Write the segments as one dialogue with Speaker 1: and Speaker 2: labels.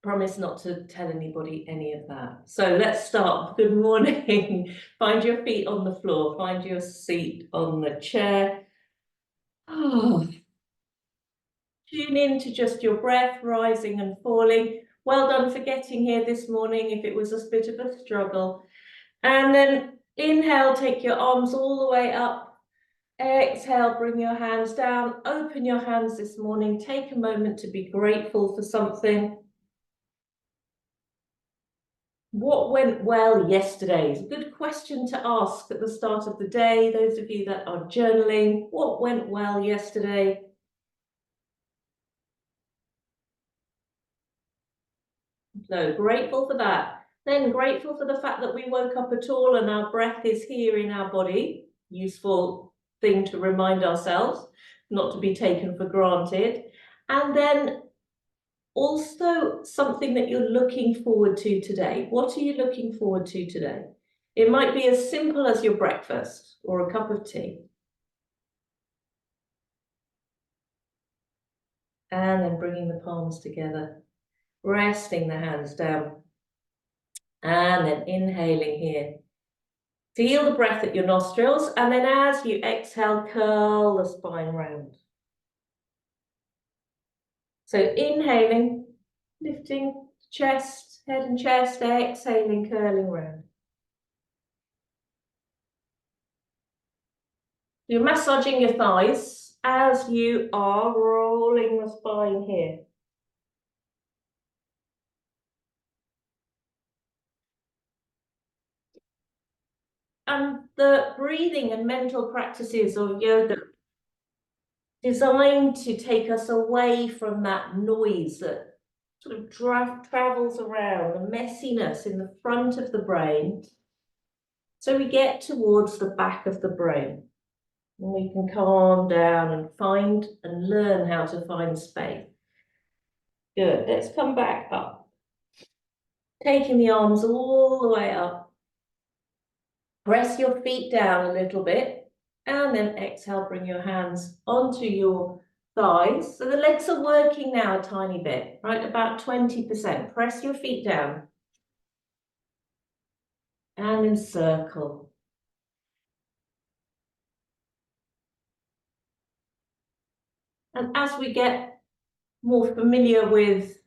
Speaker 1: promise not to tell anybody any of that. So let's start. Good morning. Find your feet on the floor. Find your seat on the chair. Oh. Tune in to just your breath rising and falling. Well done for getting here this morning if it was a bit of a struggle. And then inhale, take your arms all the way up. Exhale, bring your hands down. Open your hands this morning. Take a moment to be grateful for something. What went well yesterday is a good question to ask at the start of the day. Those of you that are journaling, what went well yesterday? So grateful for that. Then grateful for the fact that we woke up at all and our breath is here in our body. Useful thing to remind ourselves, not to be taken for granted. And then also something that you're looking forward to today. What are you looking forward to today? It might be as simple as your breakfast or a cup of tea. And then bringing the palms together, resting the hands down. And then inhaling here. Feel the breath at your nostrils, and then as you exhale, curl the spine round. So inhaling, lifting chest, head and chest, exhaling, curling round. You're massaging your thighs as you are rolling the spine here. And the breathing and mental practices of yoga designed to take us away from that noise that sort of travels around, the messiness in the front of the brain. So we get towards the back of the brain and we can calm down and find and learn how to find space. Good, let's come back up. Taking the arms all the way up. Press your feet down a little bit and then exhale, bring your hands onto your thighs. So the legs are working now a tiny bit, right? About 20%. Press your feet down. And then circle. And as we get more familiar with,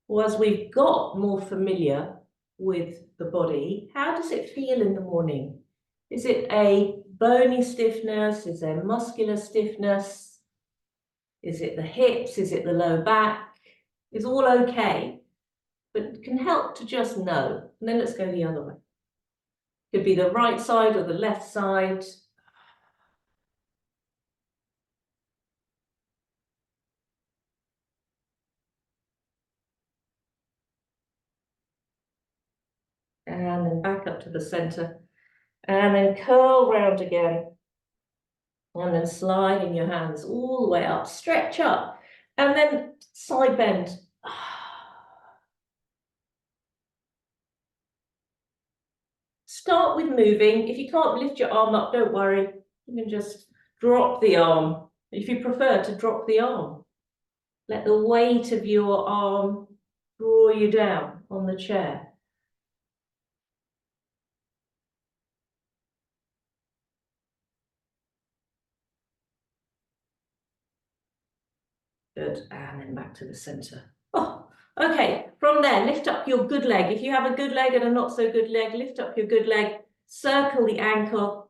Speaker 1: or as we've got more familiar with the body, how does it feel in the morning? Is it a bony stiffness? Is there muscular stiffness? Is it the hips? Is it the low back? It's all okay, but it can help to just know. And then let's go the other way. Could be the right side or the left side. And then back up to the center. And then curl round again. And then slide in your hands all the way up. Stretch up. And then side bend. Start with moving. If you can't lift your arm up, don't worry. You can just drop the arm. If you prefer to drop the arm. Let the weight of your arm draw you down on the chair. Good, and then back to the center. Oh, okay, from there, lift up your good leg. If you have a good leg and a not so good leg, lift up your good leg, circle the ankle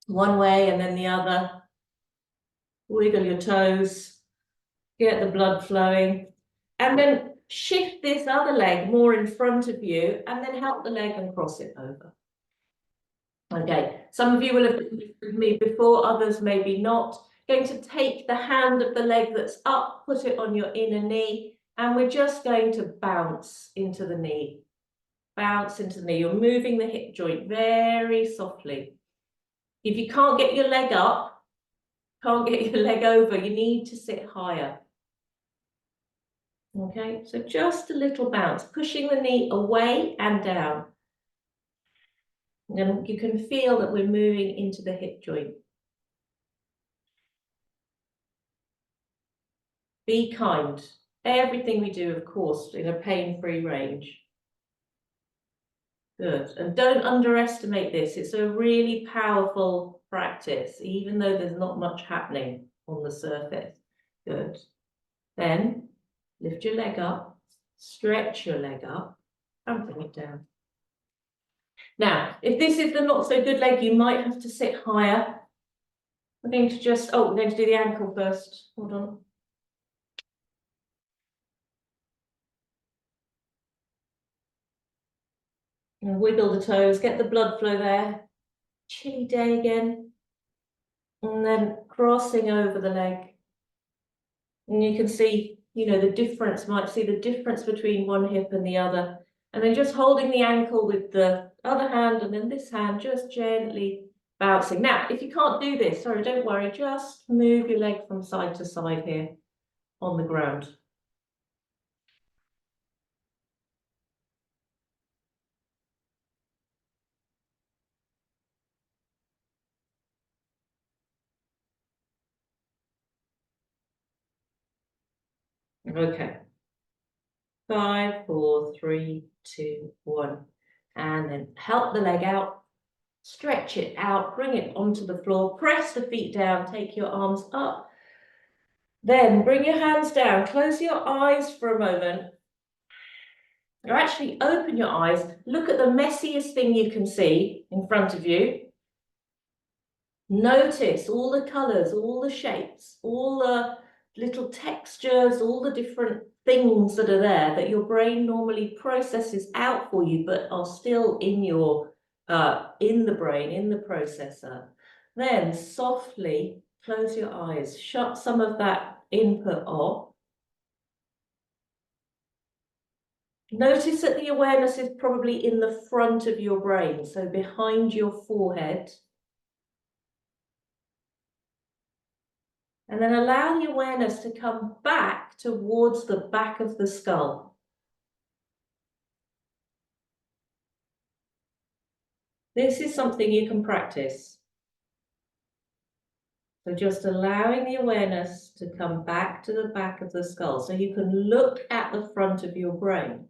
Speaker 1: one way and then the other. Wiggle your toes, get the blood flowing, and then shift this other leg more in front of you and then help the leg and cross it over. Okay, some of you will have been with me before, others maybe not. Going to take the hand of the leg that's up, put it on your inner knee, and we're just going to bounce into the knee. Bounce into the knee. You're moving the hip joint very softly. If you can't get your leg up, can't get your leg over, you need to sit higher. Okay, so just a little bounce, pushing the knee away and down. And you can feel that we're moving into the hip joint. Be kind. Everything we do, of course, in a pain-free range. Good. And don't underestimate this. It's a really powerful practice, even though there's not much happening on the surface. Good. Then lift your leg up, stretch your leg up, and bring it down. Now, if this is the not so good leg, you might have to sit higher. We're going to just, we're going to do the ankle first. Hold on. And wiggle the toes, get the blood flow there. Chilly day again. And then crossing over the leg. And you can see, the difference, might see the difference between one hip and the other. And then just holding the ankle with the other hand and then this hand just gently bouncing. Now, if you can't do this, sorry, don't worry, just move your leg from side to side here on the ground. Okay. 5, 4, 3, 2, 1. And then help the leg out, stretch it out, bring it onto the floor, press the feet down, take your arms up. Then bring your hands down, close your eyes for a moment. Or actually open your eyes, look at the messiest thing you can see in front of you. Notice all the colors, all the shapes, all the little textures, all the different things that are there that your brain normally processes out for you, but are still in your in the brain, in the processor. Then softly close your eyes, shut some of that input off. Notice that the awareness is probably in the front of your brain, so behind your forehead. And then allow the awareness to come back towards the back of the skull. This is something you can practice. So just allowing the awareness to come back to the back of the skull so you can look at the front of your brain.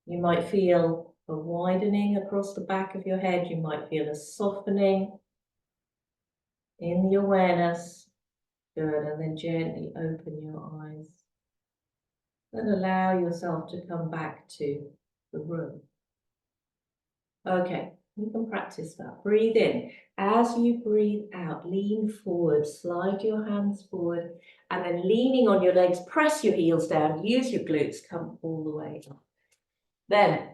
Speaker 1: You might feel a widening across the back of your head. You might feel a softening in the awareness. Good, and then gently open your eyes. And allow yourself to come back to the room. Okay, you can practice that. Breathe in. As you breathe out, lean forward, slide your hands forward, and then leaning on your legs, press your heels down, use your glutes, come all the way up. Then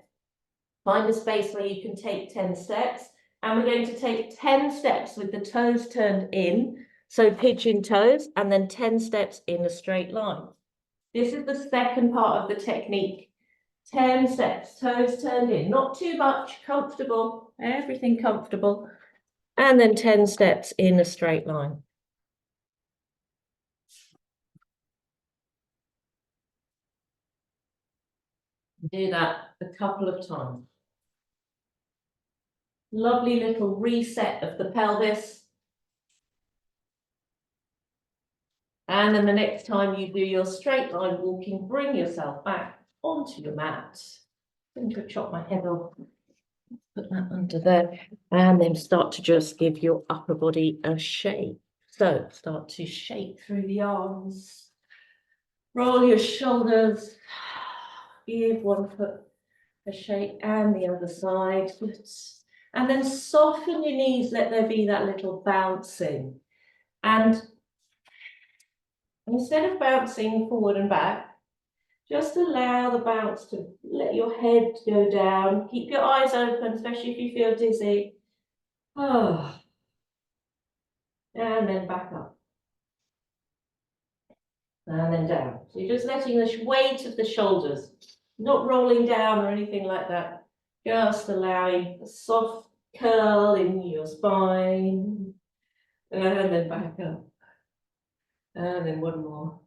Speaker 1: find a space where you can take 10 steps, and we're going to take 10 steps with the toes turned in, so pigeon toes, and then 10 steps in a straight line. This is the second part of the technique. 10 steps, toes turned in, not too much, comfortable, everything comfortable. And then 10 steps in a straight line. Do that a couple of times. Lovely little reset of the pelvis. And then the next time you do your straight line walking, bring yourself back onto your mat. I'm going to chop my head off. Put that under there. And then start to just give your upper body a shake. So start to shake through the arms. Roll your shoulders. Give one foot a shake and the other side. And then soften your knees. Let there be that little bouncing. And instead of bouncing forward and back, just allow the bounce to let your head go down. Keep your eyes open, especially if you feel dizzy. Oh. And then back up. And then down. So you're just letting the weight of the shoulders, not rolling down or anything like that. Just allowing a soft curl in your spine. And then back up. And then one more.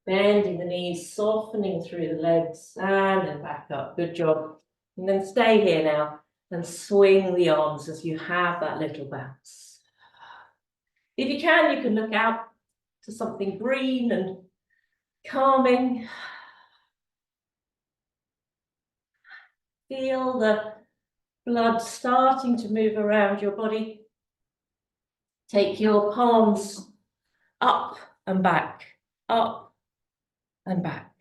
Speaker 1: Bending the knees, softening through the legs, and then back up. Good job. And then stay here now and swing the arms as you have that little bounce. If you can look out to something green and calming. Feel the blood starting to move around your body. Take your palms up and back, up and back.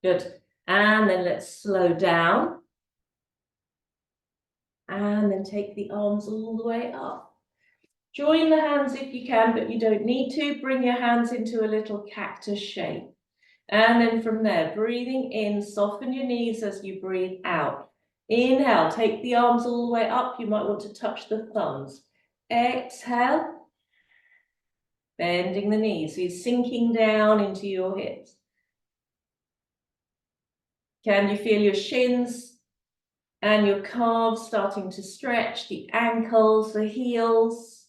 Speaker 1: Good. And then let's slow down. And then take the arms all the way up. Join the hands if you can, but you don't need to. Bring your hands into a little cactus shape. And then from there, breathing in, soften your knees as you breathe out. Inhale, take the arms all the way up. You might want to touch the thumbs. Exhale, bending the knees. So you're sinking down into your hips. Can you feel your shins and your calves starting to stretch, the ankles, the heels?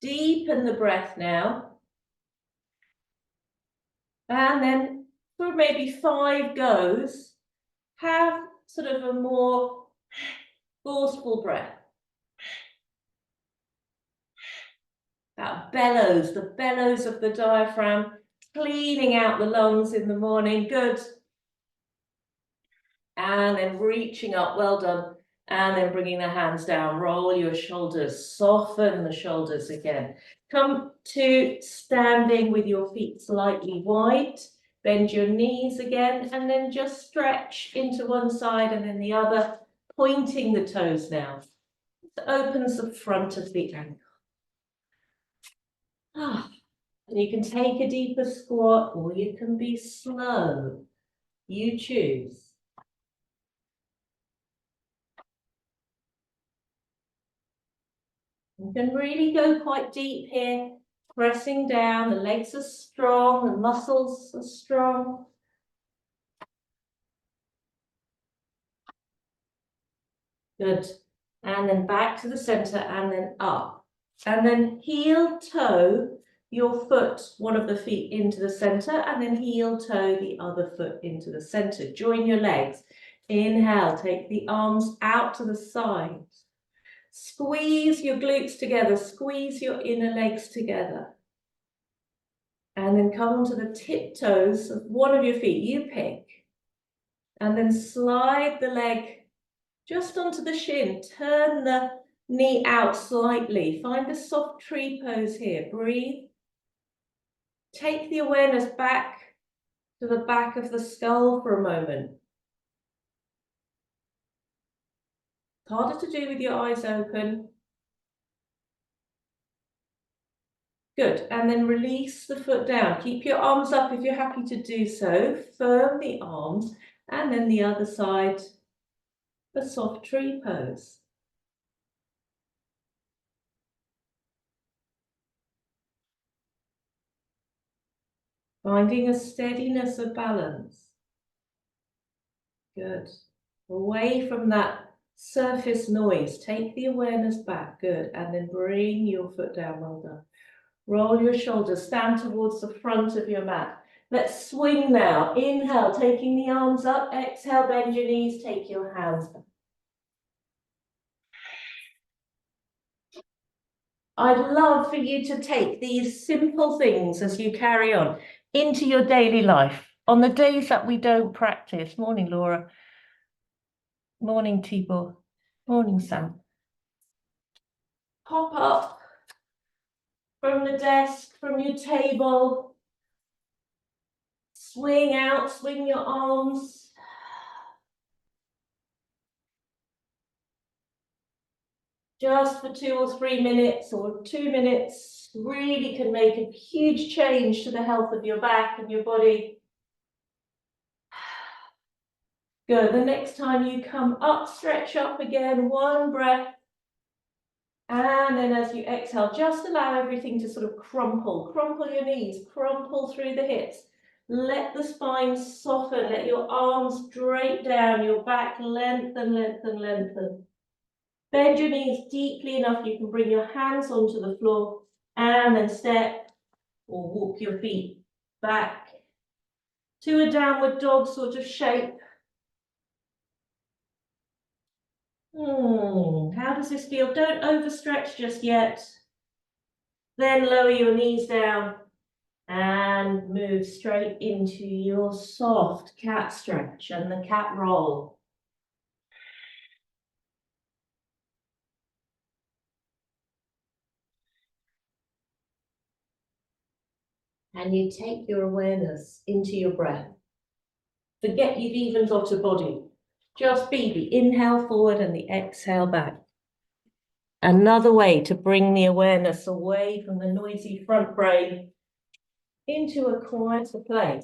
Speaker 1: Deepen the breath now. And then for maybe 5 goes, have sort of a more forceful breath. That bellows, the bellows of the diaphragm, cleaning out the lungs in the morning. Good. And then reaching up, well done. And then bringing the hands down, roll your shoulders, soften the shoulders again. Come to standing with your feet slightly wide, bend your knees again, and then just stretch into one side and then the other, pointing the toes now. It opens the front of the ankle. And you can take a deeper squat or you can be slow. You choose. You can really go quite deep here, pressing down. The legs are strong, the muscles are strong. Good. And then back to the center and then up. And then heel toe your foot, one of the feet into the center, and then heel toe the other foot into the center. Join your legs. Inhale, take the arms out to the side. Squeeze your glutes together, squeeze your inner legs together. And then come to the tiptoes of one of your feet, you pick. And then slide the leg just onto the shin, turn the knee out slightly. Find a soft tree pose here, breathe. Take the awareness back to the back of the skull for a moment. It's harder to do with your eyes open. Good, and then release the foot down. Keep your arms up if you're happy to do so. Firm the arms, and then the other side, a soft tree pose. Finding a steadiness of balance. Good. Away from that surface noise, take the awareness back. Good, and then bring your foot down, well done. Roll your shoulders, stand towards the front of your mat. Let's swing now. Inhale, taking the arms up. Exhale, bend your knees, take your hands up. I'd love for you to take these simple things as you carry on into your daily life. On the days that we don't practice. Morning, Laura. Morning, Tibor. Morning, Sam. Pop up from the desk, from your table. Swing out, swing your arms. Just for 2 or 3 minutes or 2 minutes really can make a huge change to the health of your back and your body. Good. The next time you come up, stretch up again, one breath. And then as you exhale, just allow everything to sort of crumple. Crumple your knees, crumple through the hips. Let the spine soften, let your arms drape down, your back lengthen, lengthen, lengthen. Bend your knees deeply enough, you can bring your hands onto the floor and then step or walk your feet back to a downward dog sort of shape. How does this feel? Don't overstretch just yet. Then lower your knees down and move straight into your soft cat stretch and the cat roll. And you take your awareness into your breath. Forget you've even got a body. Just be the inhale forward and the exhale back. Another way to bring the awareness away from the noisy front brain into a quieter place.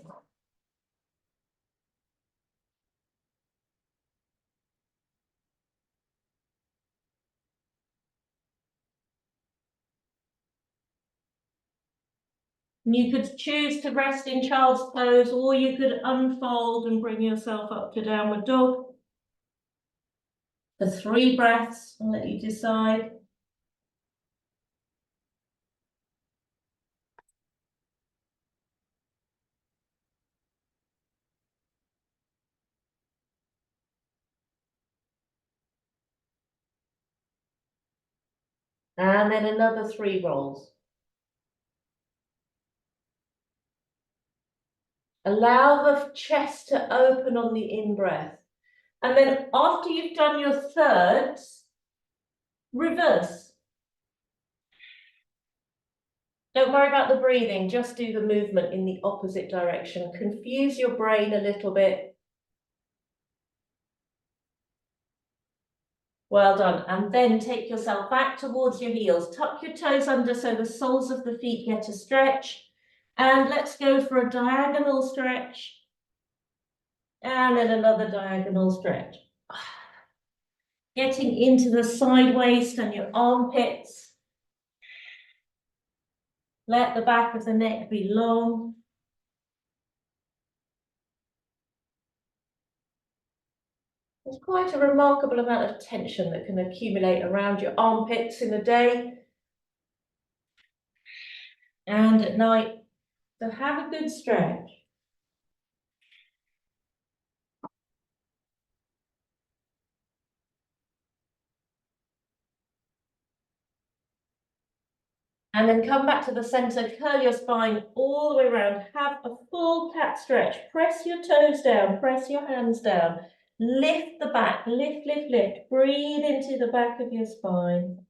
Speaker 1: You could choose to rest in child's pose, or you could unfold and bring yourself up to downward dog. For 3 breaths, and let you decide. And then another 3 rolls. Allow the chest to open on the in-breath. And then after you've done your thirds, reverse. Don't worry about the breathing, just do the movement in the opposite direction. Confuse your brain a little bit. Well done. And then take yourself back towards your heels. Tuck your toes under so the soles of the feet get a stretch. And let's go for a diagonal stretch. And then another diagonal stretch. Getting into the side waist and your armpits. Let the back of the neck be long. There's quite a remarkable amount of tension that can accumulate around your armpits in a day and at night. So have a good stretch. And then come back to the center, curl your spine all the way around. Have a full cat stretch. Press your toes down, press your hands down. Lift the back, lift, lift, lift. Breathe into the back of your spine.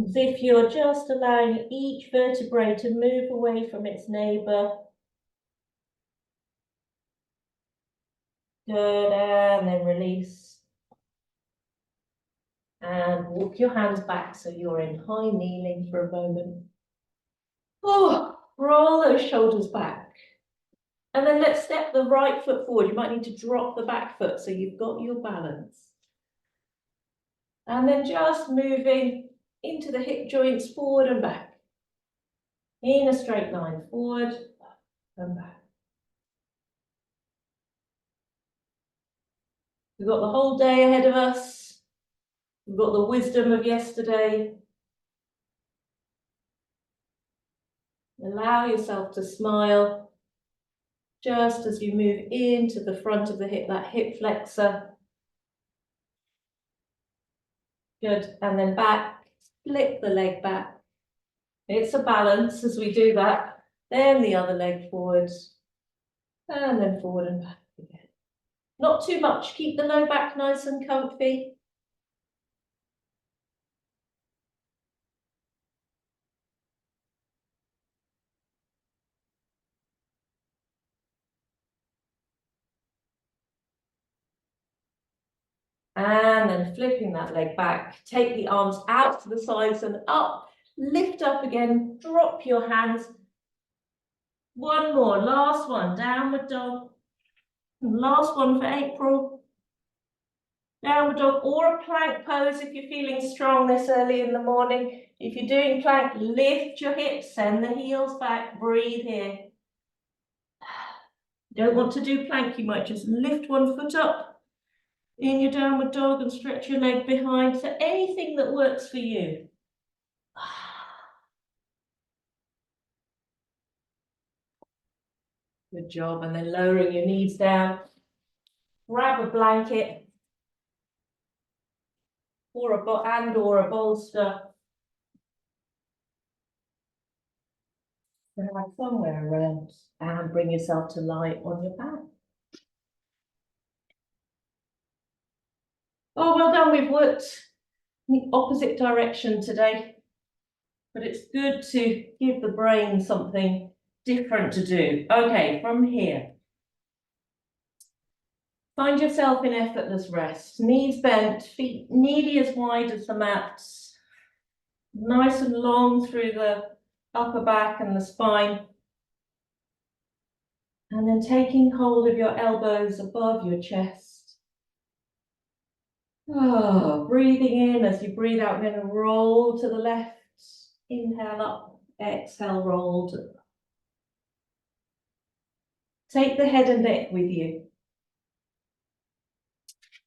Speaker 1: As if you're just allowing each vertebrae to move away from its neighbor. Good, and then release. And walk your hands back so you're in high kneeling for a moment. Oh, roll those shoulders back. And then let's step the right foot forward. You might need to drop the back foot so you've got your balance. And then just moving into the hip joints forward and back. In a straight line, forward and back. We've got the whole day ahead of us. We've got the wisdom of yesterday. Allow yourself to smile just as you move into the front of the hip, that hip flexor. Good, and then back, flip the leg back. It's a balance as we do that. Then the other leg forwards, and then forward and back again. Not too much, keep the low back nice and comfy. And then flipping that leg back, take the arms out to the sides and up, lift up again, drop your hands. One more, last one, downward dog. Last one for April. Downward dog or a plank pose if you're feeling strong this early in the morning. If you're doing plank, lift your hips, send the heels back, breathe here. Don't want to do plank, you might just lift one foot up in your downward dog and stretch your leg behind. So anything that works for you. Good job. And then lowering your knees down. Grab a blanket or a bolster. Drag somewhere around and bring yourself to lie on your back. Oh, well done. We've worked in the opposite direction today, but it's good to give the brain something different to do. Okay, from here, find yourself in effortless rest. Knees bent, feet nearly as wide as the mats. Nice and long through the upper back and the spine. And then taking hold of your elbows above your chest. Oh, breathing in as you breathe out, we're going to roll to the left. Inhale up, exhale, roll to the left. Take the head and neck with you.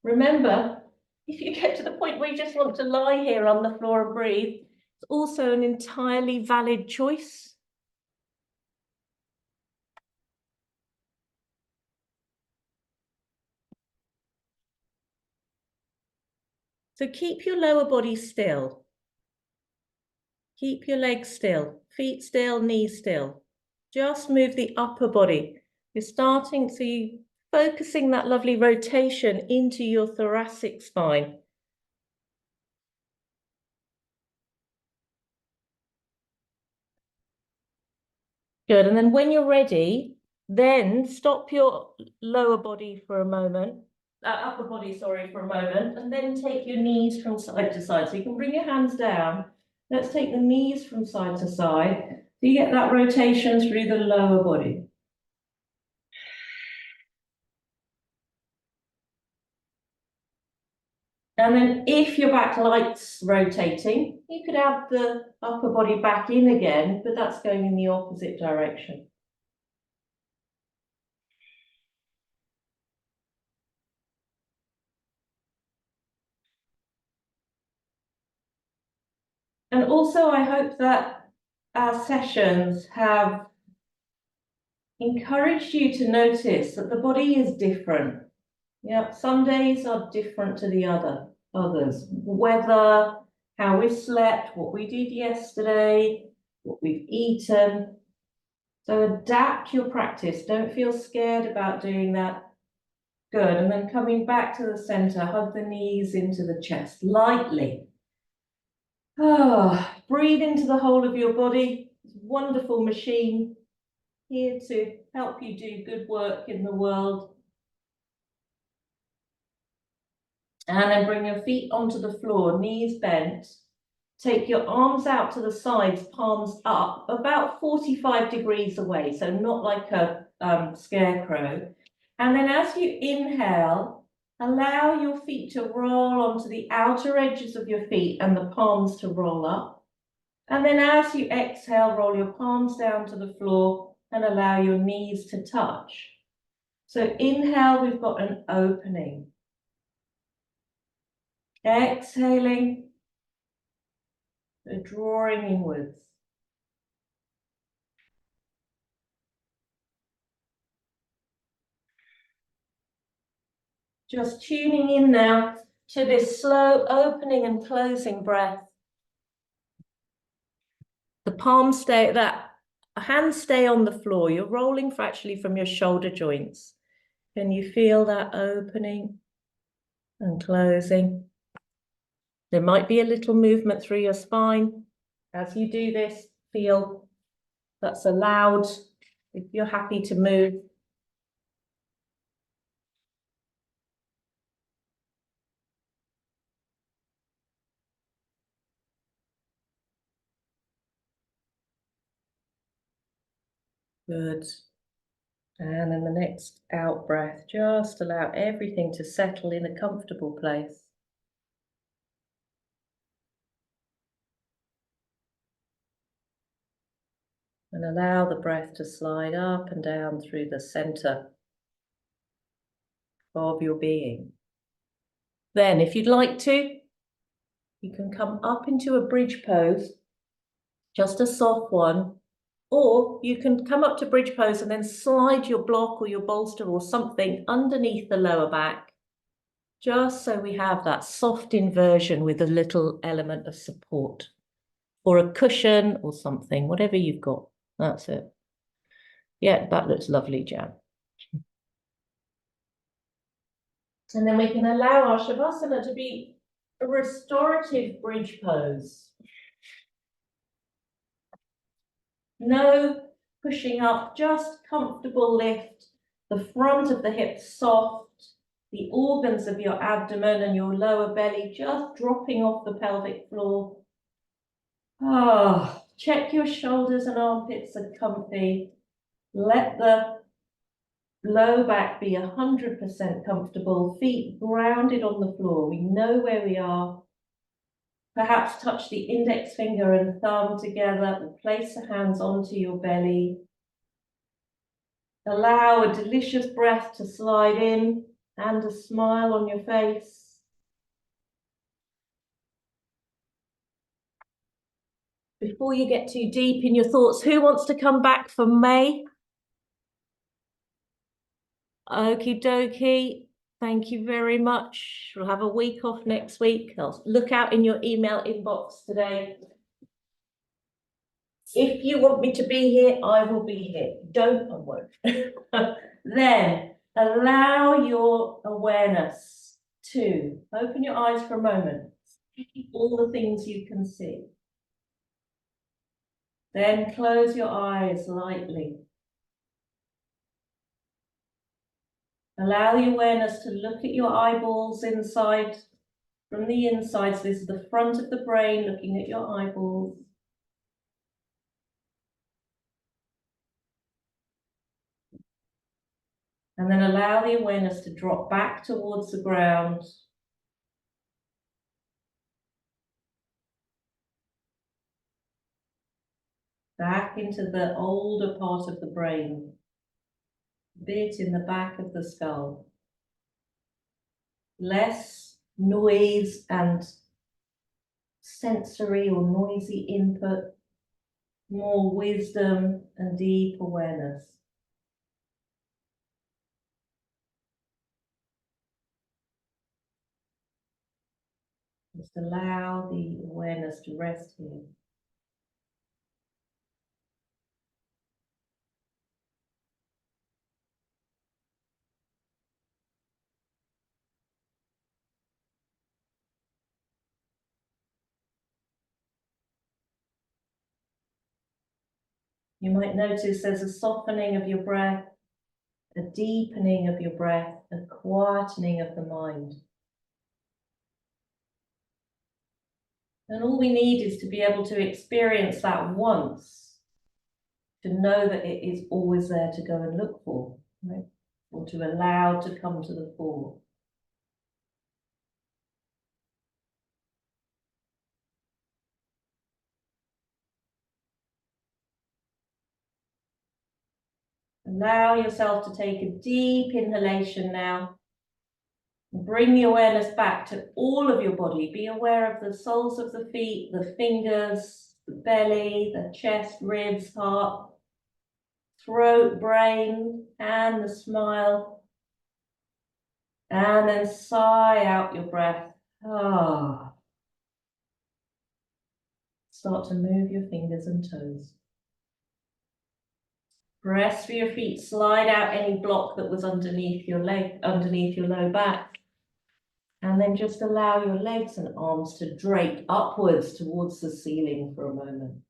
Speaker 1: Remember, if you get to the point where you just want to lie here on the floor and breathe, it's also an entirely valid choice. So keep your lower body still. Keep your legs still, feet still, knees still. Just move the upper body. You're starting to focusing that lovely rotation into your thoracic spine. Good, and then when you're ready, then stop your lower body for a moment, upper body, sorry, for a moment, and then take your knees from side to side. So you can bring your hands down. Let's take the knees from side to side. So you get that rotation through the lower body. And then if your back likes rotating, you could add the upper body back in again, but that's going in the opposite direction. And also, I hope that our sessions have encouraged you to notice that the body is different. Yeah, some days are different to the others. Weather, how we slept, what we did yesterday, what we've eaten. So adapt your practice. Don't feel scared about doing that. Good. And then coming back to the center, hug the knees into the chest lightly. Ah, breathe into the whole of your body. It's a wonderful machine here to help you do good work in the world. And then bring your feet onto the floor, knees bent. Take your arms out to the sides, palms up, about 45 degrees away, so not like a scarecrow. And then as you inhale, allow your feet to roll onto the outer edges of your feet and the palms to roll up. And then as you exhale, roll your palms down to the floor and allow your knees to touch. So inhale, we've got an opening. Exhaling, drawing inwards. Just tuning in now to this slow opening and closing breath. The palms stay, that hands stay on the floor. You're rolling actually from your shoulder joints. Can you feel that opening and closing? There might be a little movement through your spine. As you do this, feel that's allowed. If you're happy to move. Good. And then the next out breath, just allow everything to settle in a comfortable place. And allow the breath to slide up and down through the center of your being. Then, if you'd like to, you can come up into a bridge pose, just a soft one, or you can come up to bridge pose and then slide your block or your bolster or something underneath the lower back, just so we have that soft inversion with a little element of support, or a cushion or something, whatever you've got. That's it. Yeah, that looks lovely, Jan. And then we can allow our Shavasana to be a restorative bridge pose. No pushing up, just comfortable lift, the front of the hips soft, the organs of your abdomen and your lower belly just dropping off the pelvic floor. Check your shoulders and armpits are comfy. Let the low back be 100% comfortable, feet grounded on the floor. We know where we are. Perhaps touch the index finger and thumb together and place the hands onto your belly. Allow a delicious breath to slide in and a smile on your face. Before you get too deep in your thoughts, who wants to come back for May? Okie dokie. Thank you very much. We'll have a week off next week. I'll look out in your email inbox today. If you want me to be here, I will be here. Don't, I won't. Then allow your awareness to open your eyes for a moment. All the things you can see. Then close your eyes lightly. Allow the awareness to look at your eyeballs inside, from the inside. So this is the front of the brain looking at your eyeballs. And then allow the awareness to drop back towards the ground. Back into the older part of the brain, bit in the back of the skull. Less noise and sensory or noisy input, more wisdom and deep awareness. Just allow the awareness to rest here. You might notice there's a softening of your breath, a deepening of your breath, a quietening of the mind. And all we need is to be able to experience that once, to know that it is always there to go and look for, right? Or to allow to come to the fore. Allow yourself to take a deep inhalation now. Bring the awareness back to all of your body. Be aware of the soles of the feet, the fingers, the belly, the chest, ribs, heart, throat, brain, and the smile. And then sigh out your breath. Start to move your fingers and toes. Press for your feet, slide out any block that was underneath your leg, underneath your low back. And then just allow your legs and arms to drape upwards towards the ceiling for a moment.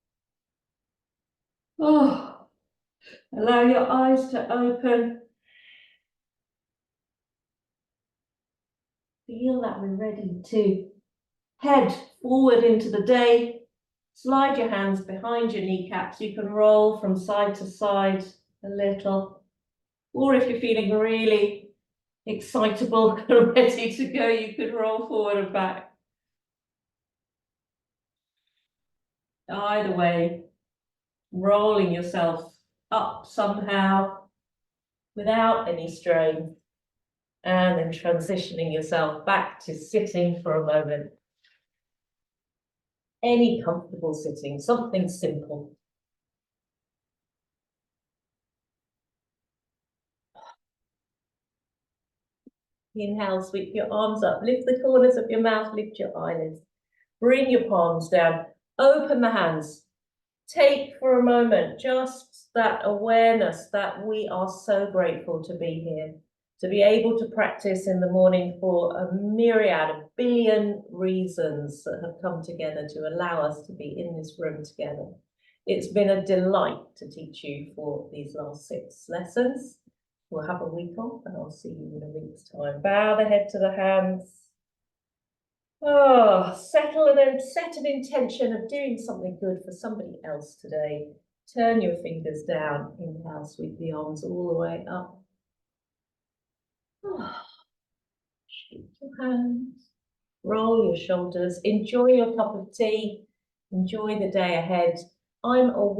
Speaker 1: Allow your eyes to open. Feel that we're ready to head forward into the day. Slide your hands behind your kneecaps. You can roll from side to side a little. Or if you're feeling really excitable and ready to go, you could roll forward and back. Either way, rolling yourself up somehow without any strain, and then transitioning yourself back to sitting for a moment. Any comfortable sitting, something simple. Inhale, sweep your arms up, lift the corners of your mouth, lift your eyelids. Bring your palms down, open the hands. Take for a moment just that awareness that we are so grateful to be here, to be able to practice in the morning for a myriad, a billion reasons that have come together to allow us to be in this room together. It's been a delight to teach you for these last 6 lessons. We'll have a week off and I'll see you in a week's time. Bow the head to the hands. Oh, settle and then set an intention of doing something good for somebody else today. Turn your fingers down. Inhale, sweep the arms all the way up. Oh, shake your hands. Roll your shoulders. Enjoy your cup of tea. Enjoy the day ahead. I'm away.